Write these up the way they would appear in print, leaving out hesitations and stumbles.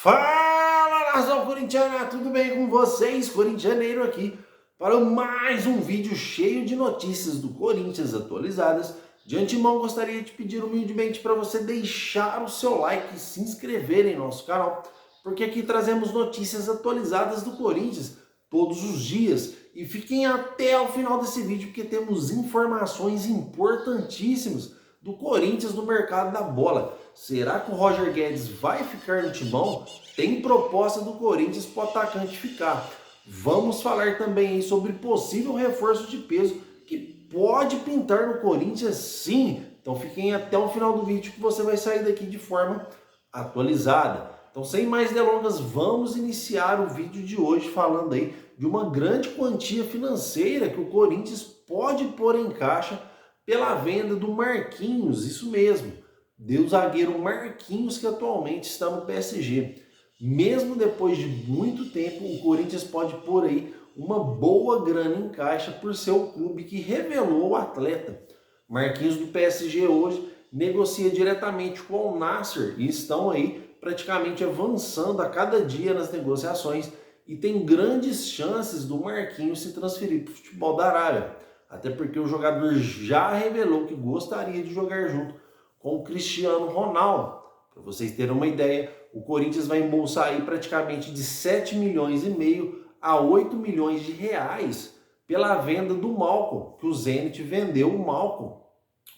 Fala, nação corintiana, tudo bem com vocês? Corintianeiro aqui para mais um vídeo cheio de notícias do Corinthians atualizadas. De antemão, gostaria de pedir humildemente para você deixar o seu like e se inscrever em nosso canal, porque aqui trazemos notícias atualizadas do Corinthians todos os dias. E fiquem até o final desse vídeo, porque temos informações importantíssimas do Corinthians no mercado da bola. Será que o Roger Guedes vai ficar no timão? Tem proposta do Corinthians para o atacante ficar. Vamos falar também sobre possível reforço de peso que pode pintar no Corinthians, sim. Então fiquem até o final do vídeo que você vai sair daqui de forma atualizada. Então, sem mais delongas, vamos iniciar o vídeo de hoje falando aí de uma grande quantia financeira que o Corinthians pode pôr em caixa pela venda do Marquinhos, isso mesmo, do zagueiro Marquinhos, que atualmente está no PSG. Mesmo depois de muito tempo, o Corinthians pode pôr aí uma boa grana em caixa por ser o clube que revelou o atleta. Marquinhos do PSG hoje negocia diretamente com o Al-Nassr e estão aí praticamente avançando a cada dia nas negociações e tem grandes chances do Marquinhos se transferir para o futebol da Arábia. Até porque o jogador já revelou que gostaria de jogar junto com o Cristiano Ronaldo. Para vocês terem uma ideia, o Corinthians vai embolsar aí praticamente de 7 milhões e meio a 8 milhões de reais pela venda do Malcom, que o Zenit vendeu o Malcom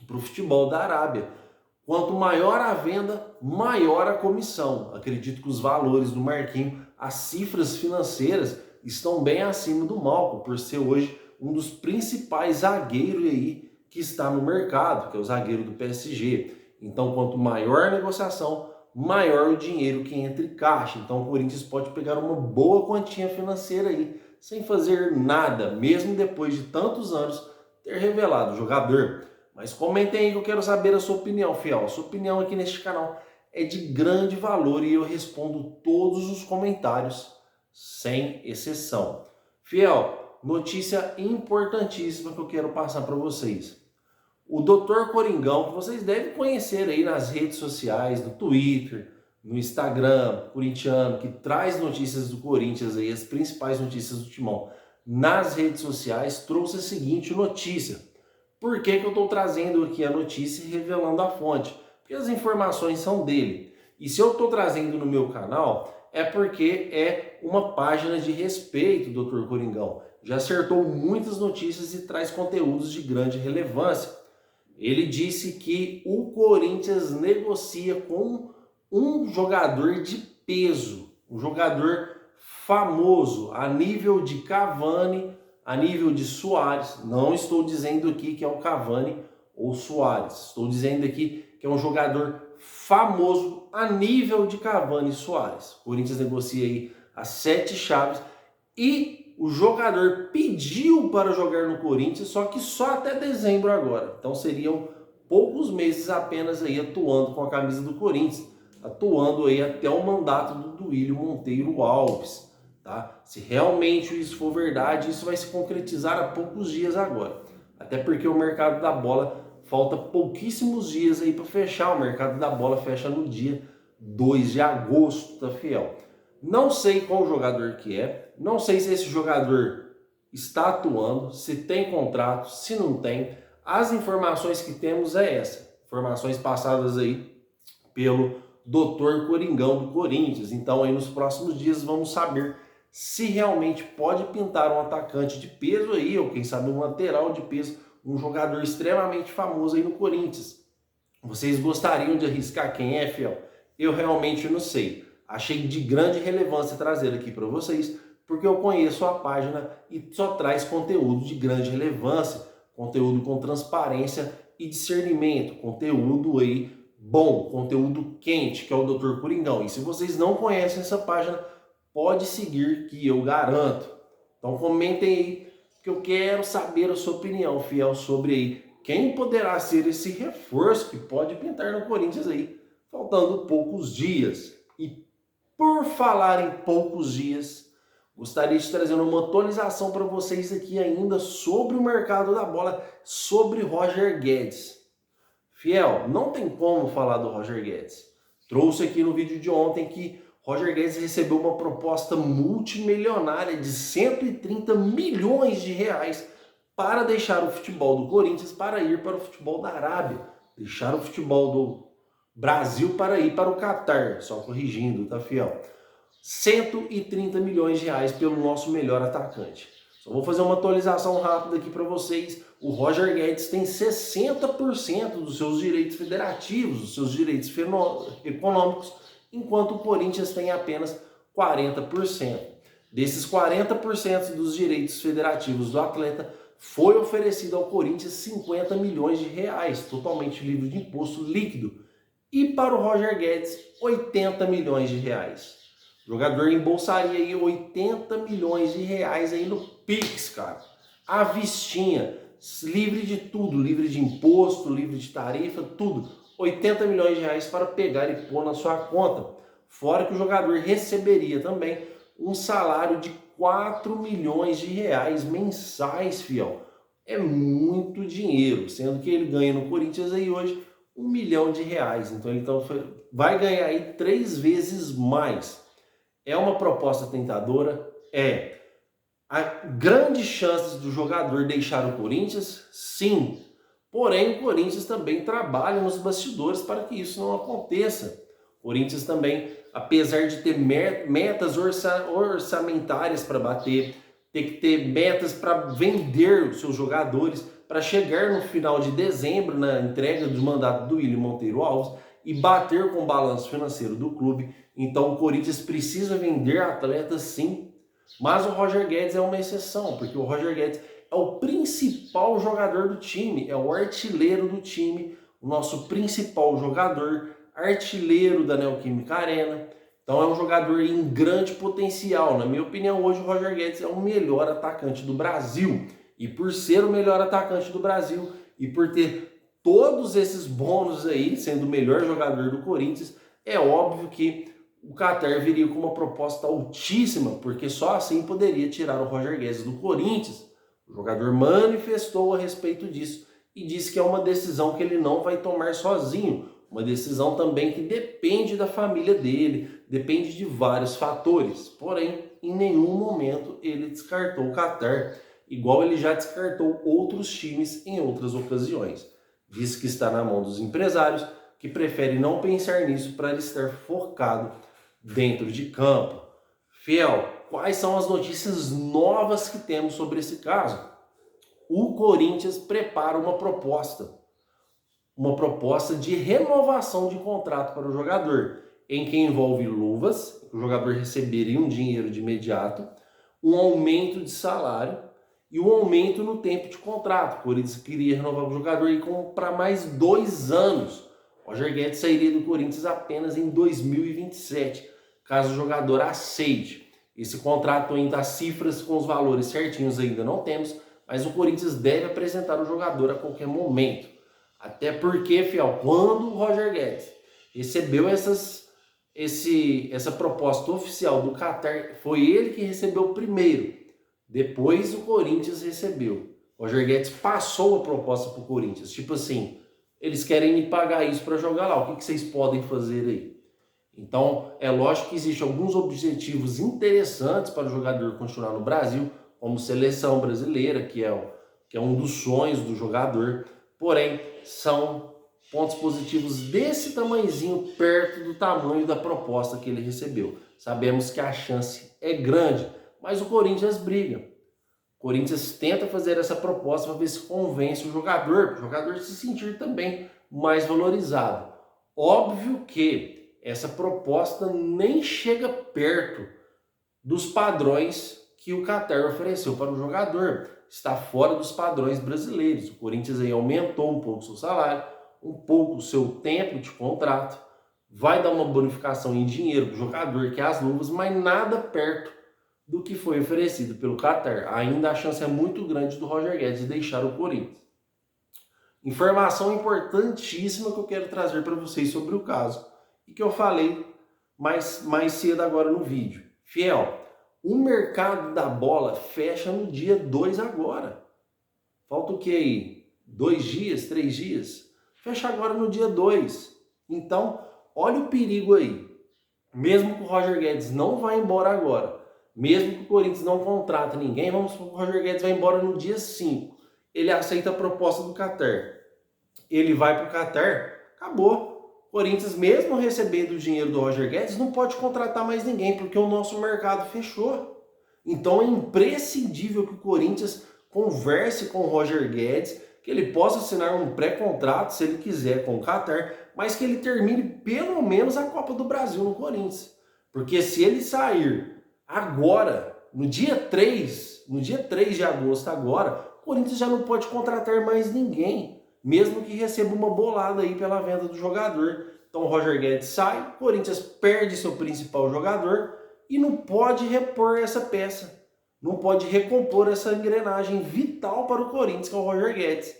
para o futebol da Arábia. Quanto maior a venda, maior a comissão. Acredito que os valores do Marquinhos, as cifras financeiras, estão bem acima do Malcom, por ser hoje um dos principais zagueiros aí que está no mercado, que é o zagueiro do PSG. Então, quanto maior a negociação, maior o dinheiro que entra em caixa. Então, o Corinthians pode pegar uma boa quantia financeira aí, sem fazer nada, mesmo depois de tantos anos ter revelado o jogador. Mas comentem aí que eu quero saber a sua opinião, fiel. A sua opinião aqui neste canal é de grande valor e eu respondo todos os comentários, sem exceção. Fiel, notícia importantíssima que eu quero passar para vocês. O Dr. Coringão, que vocês devem conhecer aí nas redes sociais, no Twitter, no Instagram, corintiano, que traz notícias do Corinthians aí, as principais notícias do Timão nas redes sociais, trouxe a seguinte notícia. Por que eu estou trazendo aqui a notícia e revelando a fonte? Porque as informações são dele. E se eu estou trazendo no meu canal, é porque é uma página de respeito, Dr. Coringão. Já acertou muitas notícias e traz conteúdos de grande relevância. Ele disse que o Corinthians negocia com um jogador de peso, um jogador famoso, a nível de Cavani, a nível de Suárez. Não estou dizendo aqui que é o Cavani ou Suárez. Estou dizendo aqui que é um jogador famoso a nível de Cavani e Suárez. O Corinthians negocia aí as 7 chaves e o jogador pediu para jogar no Corinthians, só que só até dezembro agora. Então seriam poucos meses apenas aí atuando com a camisa do Corinthians, atuando aí até o mandato do Duílio Monteiro Alves. Tá? Se realmente isso for verdade, isso vai se concretizar há poucos dias agora. Até porque o mercado da bola falta pouquíssimos dias aí para fechar. O mercado da bola fecha no dia 2 de agosto, tá, fiel? Não sei qual jogador que é, não sei se esse jogador está atuando, se tem contrato, se não tem. As informações que temos é essa, informações passadas aí pelo Dr. Coringão do Corinthians. Então aí nos próximos dias vamos saber se realmente pode pintar um atacante de peso aí, ou quem sabe um lateral de peso, um jogador extremamente famoso aí no Corinthians. Vocês gostariam de arriscar quem é, fiel? Eu realmente não sei. Achei de grande relevância trazer aqui para vocês, porque eu conheço a página e só traz conteúdo de grande relevância, conteúdo com transparência e discernimento, conteúdo aí bom, conteúdo quente, que é o Dr. Coringão. E se vocês não conhecem essa página, pode seguir que eu garanto. Então comentem aí, que eu quero saber a sua opinião, fiel, sobre aí quem poderá ser esse reforço que pode pintar no Corinthians aí, faltando poucos dias. E por falar em poucos dias, gostaria de trazer uma atualização para vocês aqui ainda sobre o mercado da bola, sobre Roger Guedes. Fiel, não tem como falar do Roger Guedes. Trouxe aqui no vídeo de ontem que Roger Guedes recebeu uma proposta multimilionária de 130 milhões de reais para deixar o futebol do Corinthians para ir para o futebol da Arábia. Deixar o futebol do Brasil para ir para o Catar. Só corrigindo, tá, fiel? 130 milhões de reais pelo nosso melhor atacante. Só vou fazer uma atualização rápida aqui para vocês. O Roger Guedes tem 60% dos seus direitos federativos, dos seus direitos econômicos, enquanto o Corinthians tem apenas 40%. Desses 40% dos direitos federativos do atleta, foi oferecido ao Corinthians 50 milhões de reais, totalmente livre de imposto líquido. E para o Roger Guedes, 80 milhões de reais. O jogador embolsaria aí 80 milhões de reais aí no Pix, cara. À vistinha, livre de tudo, livre de imposto, livre de tarifa, tudo. 80 milhões de reais para pegar e pôr na sua conta. Fora que o jogador receberia também um salário de 4 milhões de reais mensais, fiel. É muito dinheiro, sendo que ele ganha no Corinthians aí hoje 1 milhão de reais. Então ele vai ganhar aí 3 vezes mais. É uma proposta tentadora? É. Há grandes chances do jogador deixar o Corinthians? Sim. Porém, o Corinthians também trabalha nos bastidores para que isso não aconteça. O Corinthians também, apesar de ter metas orçamentárias para bater, tem que ter metas para vender os seus jogadores, para chegar no final de dezembro, na entrega do mandato do William Monteiro Alves, e bater com o balanço financeiro do clube. Então o Corinthians precisa vender atletas sim, mas o Roger Guedes é uma exceção, porque o Roger Guedes é o principal jogador do time, é o artilheiro do time, o nosso principal jogador, artilheiro da Neoquímica Arena. Então é um jogador em grande potencial. Na minha opinião, hoje o Roger Guedes é o melhor atacante do Brasil. E por ser o melhor atacante do Brasil e por ter todos esses bônus aí, sendo o melhor jogador do Corinthians, é óbvio que o Catar viria com uma proposta altíssima, porque só assim poderia tirar o Roger Guedes do Corinthians. O jogador manifestou a respeito disso e disse que é uma decisão que ele não vai tomar sozinho, uma decisão também que depende da família dele, depende de vários fatores. Porém, em nenhum momento ele descartou o Catar, igual ele já descartou outros times em outras ocasiões. Diz que está na mão dos empresários, que preferem não pensar nisso para ele estar focado dentro de campo. Fiel, quais são as notícias novas que temos sobre esse caso? O Corinthians prepara uma proposta de renovação de contrato para o jogador, em que envolve luvas, o jogador receberia um dinheiro de imediato, um aumento de salário e um aumento no tempo de contrato. O Corinthians queria renovar o jogador para mais 2 anos. O Roger Guedes sairia do Corinthians apenas em 2027, caso o jogador aceite. Esse contrato ainda, as cifras com os valores certinhos ainda não temos, mas o Corinthians deve apresentar o jogador a qualquer momento. Até porque, fiel, quando o Roger Guedes recebeu essa proposta oficial do Catar, foi ele que recebeu primeiro. Depois o Corinthians recebeu. O Roger Guedes passou a proposta para o Corinthians. Tipo assim, eles querem me pagar isso para jogar lá. O que vocês podem fazer aí? Então, é lógico que existem alguns objetivos interessantes para o jogador continuar no Brasil, como seleção brasileira, que é um dos sonhos do jogador. Porém, são pontos positivos desse tamanhozinho perto do tamanho da proposta que ele recebeu. Sabemos que a chance é grande, mas o Corinthians briga. O Corinthians tenta fazer essa proposta para ver se convence o jogador se sentir também mais valorizado. Óbvio que essa proposta nem chega perto dos padrões que o Catar ofereceu para o jogador. Está fora dos padrões brasileiros. O Corinthians aí aumentou um pouco o seu salário, um pouco o seu tempo de contrato, vai dar uma bonificação em dinheiro para o jogador, que é as luvas, mas nada perto do que foi oferecido pelo Catar. Ainda a chance é muito grande do Roger Guedes deixar o Corinthians. Informação importantíssima que eu quero trazer para vocês sobre o caso e que eu falei mais cedo agora no vídeo. Fiel, o mercado da bola fecha no dia 2 agora. Falta o que aí? 2 dias, 3 dias? Fecha agora no dia 2. Então, olha o perigo aí. mesmo que o Roger Guedes não vá embora agora, mesmo que o Corinthians não contrate ninguém, vamos supor que o Roger Guedes vai embora no dia 5. Ele aceita a proposta do Qatar. Ele vai para o Qatar, acabou. O Corinthians, mesmo recebendo o dinheiro do Roger Guedes, não pode contratar mais ninguém, porque o nosso mercado fechou. Então é imprescindível que o Corinthians converse com o Roger Guedes, que ele possa assinar um pré-contrato, se ele quiser, com o Qatar, mas que ele termine pelo menos a Copa do Brasil no Corinthians. Porque se ele sair agora, no dia 3 de agosto agora, o Corinthians já não pode contratar mais ninguém, mesmo que receba uma bolada aí pela venda do jogador. Então o Roger Guedes sai, o Corinthians perde seu principal jogador e não pode repor essa peça, não pode recompor essa engrenagem vital para o Corinthians, que é o Roger Guedes.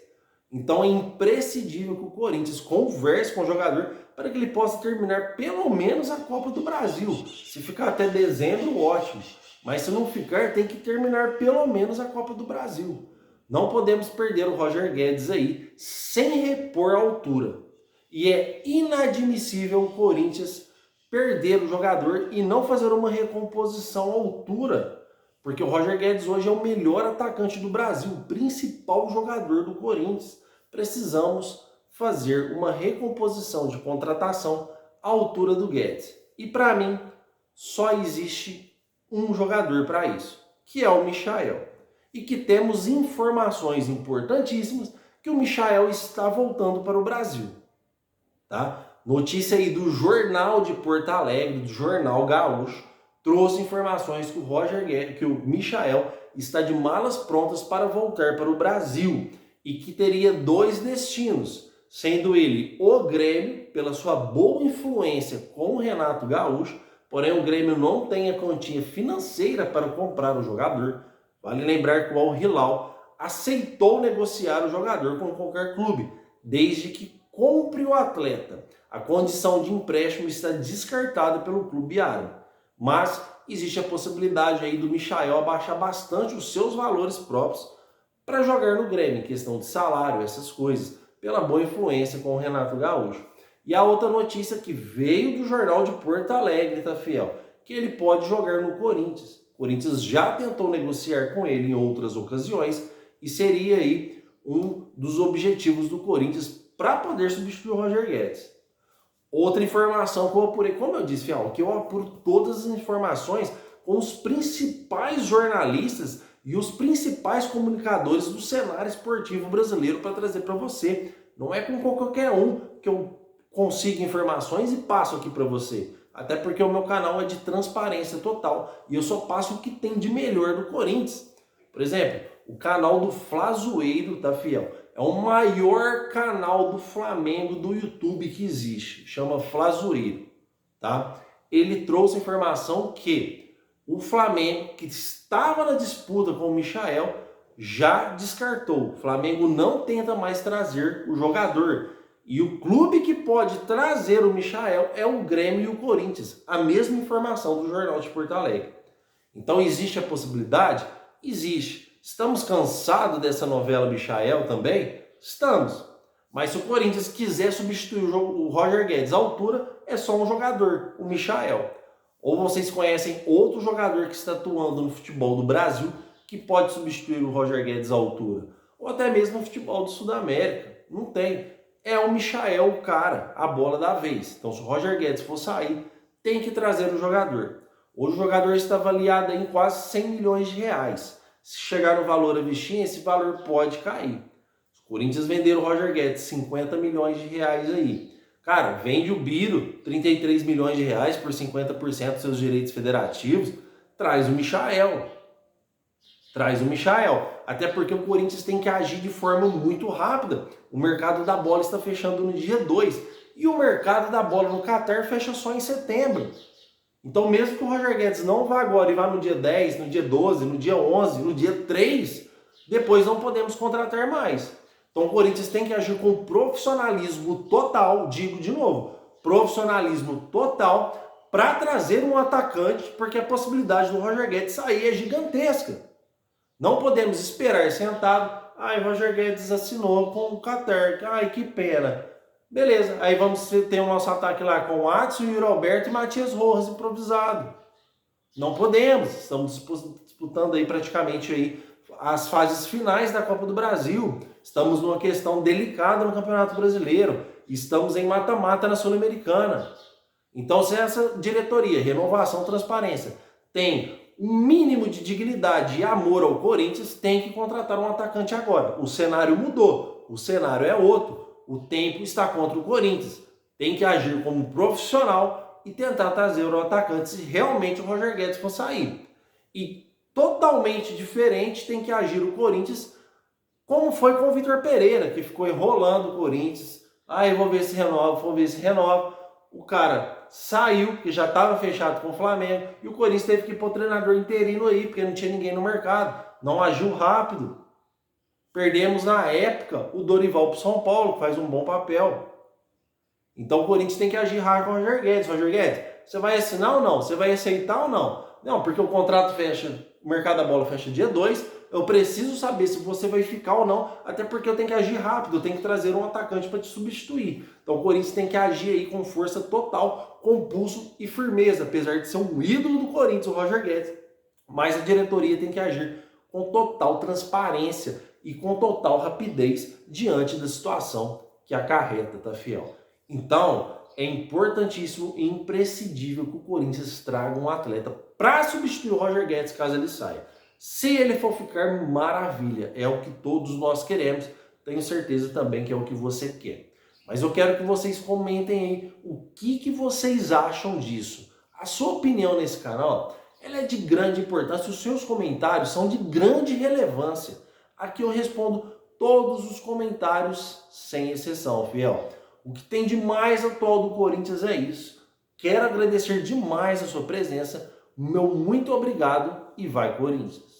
Então é imprescindível que o Corinthians converse com o jogador para que ele possa terminar pelo menos a Copa do Brasil. Se ficar até dezembro, ótimo. Mas se não ficar, tem que terminar pelo menos a Copa do Brasil. Não podemos perder o Roger Guedes aí sem repor a altura. E é inadmissível o Corinthians perder o jogador e não fazer uma recomposição à altura. Porque o Roger Guedes hoje é o melhor atacante do Brasil, o principal jogador do Corinthians. Precisamos fazer uma recomposição de contratação à altura do Guedes. E para mim, só existe um jogador para isso, que é o Michael. E que temos informações importantíssimas que o Michael está voltando para o Brasil. Tá? Notícia aí do Jornal de Porto Alegre, do Jornal Gaúcho, trouxe informações que o Roger Guedes, que o Michael está de malas prontas para voltar para o Brasil e que teria 2 destinos, sendo ele o Grêmio, pela sua boa influência com o Renato Gaúcho, porém o Grêmio não tem a quantia financeira para comprar o jogador. Vale lembrar que o Al Hilal aceitou negociar o jogador com qualquer clube, desde que compre o atleta. A condição de empréstimo está descartada pelo clube árabe. Mas existe a possibilidade aí do Michael abaixar bastante os seus valores próprios para jogar no Grêmio, em questão de salário, essas coisas, pela boa influência com o Renato Gaúcho. E a outra notícia que veio do Jornal de Porto Alegre, tá, fiel? Que ele pode jogar no Corinthians. O Corinthians já tentou negociar com ele em outras ocasiões e seria aí um dos objetivos do Corinthians para poder substituir o Roger Guedes. Outra informação que eu apurei, como eu disse, fiel, que eu apuro todas as informações com os principais jornalistas e os principais comunicadores do cenário esportivo brasileiro para trazer para você. Não é com qualquer um que eu consigo informações e passo aqui para você. Até porque o meu canal é de transparência total e eu só passo o que tem de melhor do Corinthians. Por exemplo, o canal do Flazoeiro, tá, fiel? É o maior canal do Flamengo do YouTube que existe, chama Flazoeiro, tá? Ele trouxe informação que o Flamengo, que estava na disputa com o Michael, já descartou. O Flamengo não tenta mais trazer o jogador. E o clube que pode trazer o Michael é o Grêmio e o Corinthians. A mesma informação do Jornal de Porto Alegre. Então existe a possibilidade? Existe. Estamos cansados dessa novela Michael também? Estamos. Mas se o Corinthians quiser substituir o Roger Guedes à altura, é só um jogador, o Michael. Ou vocês conhecem outro jogador que está atuando no futebol do Brasil que pode substituir o Roger Guedes à altura? Ou até mesmo no futebol do Sudamérica? Não tem. É o Michael o cara, a bola da vez. Então se o Roger Guedes for sair, tem que trazer o jogador. Hoje o jogador está avaliado em quase 100 milhões de reais. Se chegar no valor a vestir, esse valor pode cair. Os Corinthians venderam o Roger Guedes 50 milhões de reais aí. Cara, vende o Biro, 33 milhões de reais por 50% dos seus direitos federativos, traz o Michael. Traz o Michael. Até porque o Corinthians tem que agir de forma muito rápida. O mercado da bola está fechando no dia 2. E o mercado da bola no Qatar fecha só em setembro. Então mesmo que o Roger Guedes não vá agora e vá no dia 10, no dia 12, no dia 11, no dia 3, depois não podemos contratar mais. Então o Corinthians tem que agir com profissionalismo total, digo de novo, profissionalismo total para trazer um atacante, porque a possibilidade do Roger Guedes sair é gigantesca. Não podemos esperar sentado, Roger Guedes assinou com o Qatar, que pena. Beleza, aí vamos ter o nosso ataque lá com o Adson, Yuri Alberto e Matias Rojas improvisado. Não podemos, estamos disputando aí praticamente aí as fases finais da Copa do Brasil. Estamos numa questão delicada no Campeonato Brasileiro. Estamos em mata-mata na Sul-Americana. Então, se essa diretoria, renovação, transparência, tem um mínimo de dignidade e amor ao Corinthians, tem que contratar um atacante agora. O cenário mudou, o cenário é outro. O tempo está contra o Corinthians. Tem que agir como profissional e tentar trazer o atacante se realmente o Roger Guedes for sair. E totalmente diferente tem que agir o Corinthians, como foi com o Vitor Pereira, que ficou enrolando o Corinthians. Eu vou ver se renova, vou ver se renova. O cara saiu, porque já estava fechado com o Flamengo, e o Corinthians teve que ir para o treinador interino aí, porque não tinha ninguém no mercado. Não agiu rápido. Perdemos na época o Dorival para o São Paulo, que faz um bom papel. Então o Corinthians tem que agir rápido com o Roger Guedes. Roger Guedes, você vai assinar ou não? Você vai aceitar ou não? Não, porque o contrato fecha, o mercado da bola fecha dia 2. Eu preciso saber se você vai ficar ou não, até porque eu tenho que agir rápido, eu tenho que trazer um atacante para te substituir. Então o Corinthians tem que agir aí com força total, com pulso e firmeza, apesar de ser um ídolo do Corinthians, o Roger Guedes. Mas a diretoria tem que agir com total transparência e com total rapidez diante da situação que acarreta, tá, fiel? Então, é importantíssimo e imprescindível que o Corinthians traga um atleta para substituir o Roger Guedes caso ele saia. Se ele for ficar, maravilha, é o que todos nós queremos, tenho certeza também que é o que você quer. Mas eu quero que vocês comentem aí o que vocês acham disso. A sua opinião nesse canal, ela é de grande importância, os seus comentários são de grande relevância. Aqui eu respondo todos os comentários, sem exceção, fiel. O que tem de mais atual do Corinthians é isso. Quero agradecer demais a sua presença. Meu muito obrigado e vai Corinthians!